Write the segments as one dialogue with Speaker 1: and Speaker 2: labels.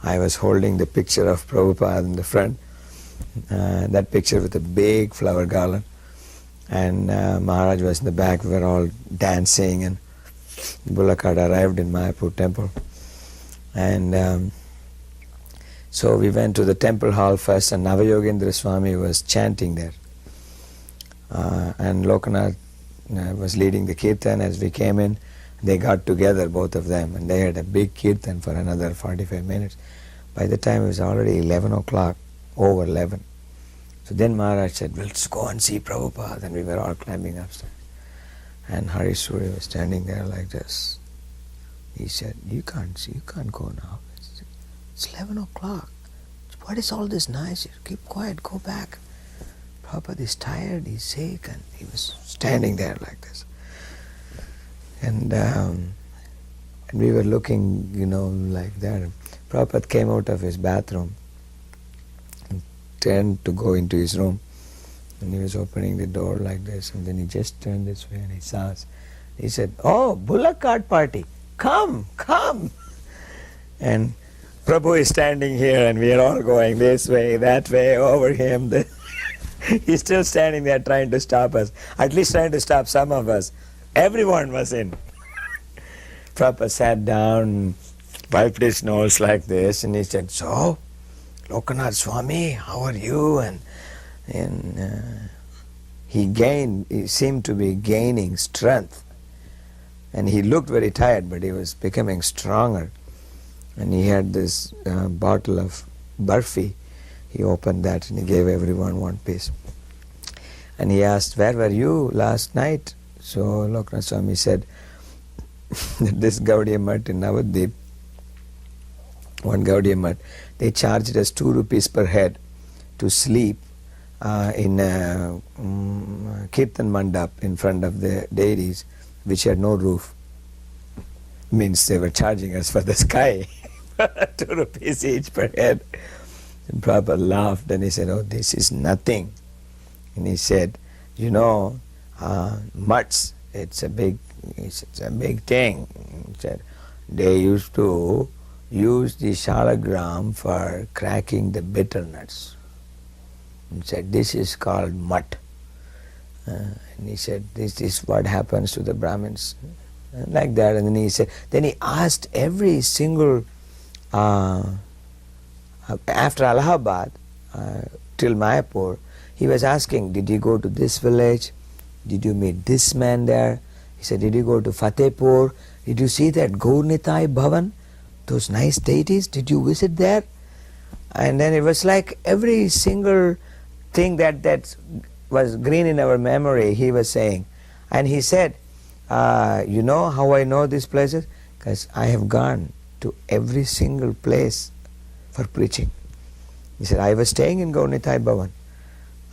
Speaker 1: I was holding the picture of Prabhupada in the front, that picture with a big flower garland, and Maharaj was in the back. We were all dancing, and bullock cart arrived in Mayapur temple. And so we went to the temple hall first, and Navayogendra Swami was chanting there. And Lokanath was leading the kirtan. As we came in, they got together, both of them, and they had a big kirtan for another 45 minutes. By the time it was already 11 o'clock, over 11. So then Maharaj said, "We'll just go and see Prabhupada," and we were all climbing upstairs. And Hari Suri was standing there like this. He said, you can't go now. It's 11 o'clock. What is all this noise? Keep quiet, go back. Prabhupada is tired, he's sick, and he was standing there like this. And we were looking, like that. Prabhupada came out of his bathroom and turned to go into his room. And he was opening the door like this, and then he just turned this way and he saw us. He said, "Oh, bullock cart party, come, come." And Prabhu is standing here, and we are all going this way, that way, over him. He's still standing there trying to stop us, at least trying to stop some of us. Everyone was in. Prabhupada sat down, wiped his nose like this, and he said, "So, Lokanath Swami, how are you?" And he seemed to be gaining strength. And he looked very tired, but he was becoming stronger. And he had this bottle of barfi. He opened that and he gave everyone one piece. And he asked, "Where were you last night?" So Lokanath Swami said that this Gaudiya Math in Navadvip, one Gaudiya Math, they charged us 2 rupees per head to sleep in a kirtan mandap in front of the deities, which had no roof. Means they were charging us for the sky. 2 rupees each per head. And Prabhupada laughed and he said, "Oh, this is nothing." And he said, mutts, it's a big thing. He said, they used to use the shalagram for cracking the bitter nuts. He said, "This is called mutt." And he said, "This is what happens to the Brahmins." Like that. And then he said, then he asked every single, after Allahabad, till Mayapur, he was asking, "Did you go to this village? Did you meet this man there?" He said, "Did you go to Fatehpur? Did you see that Gaurnitai Bhavan? Those nice deities? Did you visit there?" And then it was like every single thing that was green in our memory, he was saying. And he said, "You know how I know these places? Because I have gone to every single place for preaching." He said, "I was staying in Gaurnitai Bhavan."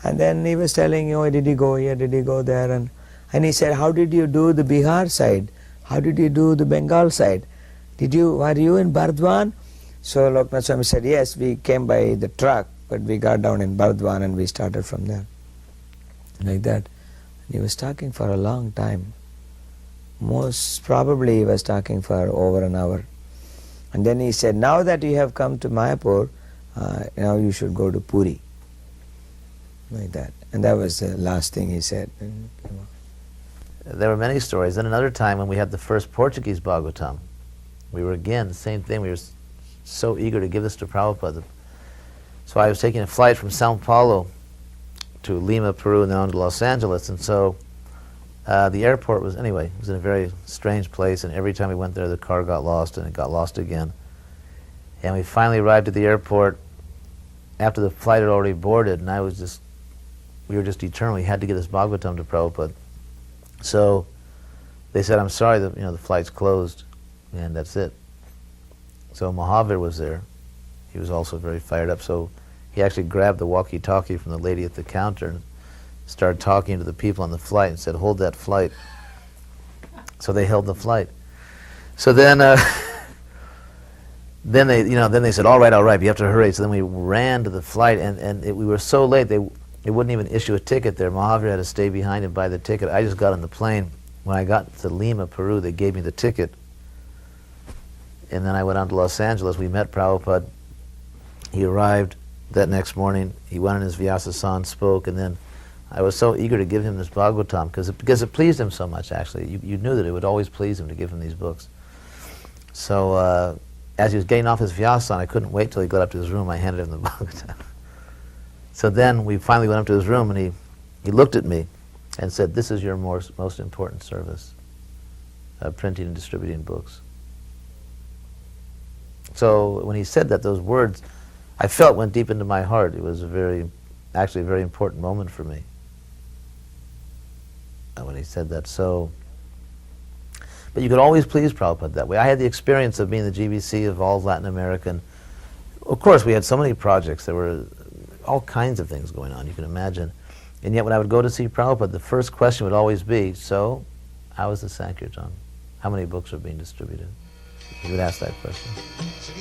Speaker 1: And then he was telling, "Did you go here? Did you go there?" And he said, "How did you do the Bihar side? How did you do the Bengal side? Were you in Bardwan?" So Lokanath Swami said, "Yes, we came by the truck, but we got down in Bardwan and we started from there." Like that. And he was talking for a long time. Most probably he was talking for over an hour. And then he said, "Now that you have come to Mayapur, now you should go to Puri." Like that. And that was the last thing he said. And,
Speaker 2: There were many stories. Then another time when we had the first Portuguese Bhagavatam, we were again, the same thing, we were so eager to give this to Prabhupada. So I was taking a flight from Sao Paulo to Lima, Peru, and then on to Los Angeles. And so the airport was in a very strange place, and every time we went there the car got lost and it got lost again. And we finally arrived at the airport after the flight had already boarded, and we were just determined we had to get this Bhagavatam to Prabhupada. So they said, "I'm sorry, the flight's closed," and that's it. So Mahavir was there. He was also very fired up. So he actually grabbed the walkie-talkie from the lady at the counter and started talking to the people on the flight and said, "Hold that flight." So they held the flight. So then, then they said, all right, you have to hurry. So then we ran to the flight, and we were so late they wouldn't even issue a ticket there. Mahavir had to stay behind and buy the ticket. I just got on the plane. When I got to Lima, Peru, they gave me the ticket. and then I went on to Los Angeles. We met Prabhupada. He arrived that next morning. He went on his Vyasa-san, spoke, and then I was so eager to give him this Bhagavatam because it pleased him so much, actually. You knew that it would always please him to give him these books. So as he was getting off his Vyasa-san, I couldn't wait till he got up to his room. I handed him the Bhagavatam. So then we finally went up to his room, and he looked at me and said, "This is your most important service, printing and distributing books." So when he said that, those words, I felt went deep into my heart. It was actually a very important moment for me when he said that. So, but you could always please Prabhupada that way. I had the experience of being the GBC of all Latin America. And of course, we had so many projects. There were all kinds of things going on, you can imagine. And yet when I would go to see Prabhupada, the first question would always be, "So, how is the Sankirtan? How many books are being distributed?" He would ask that question.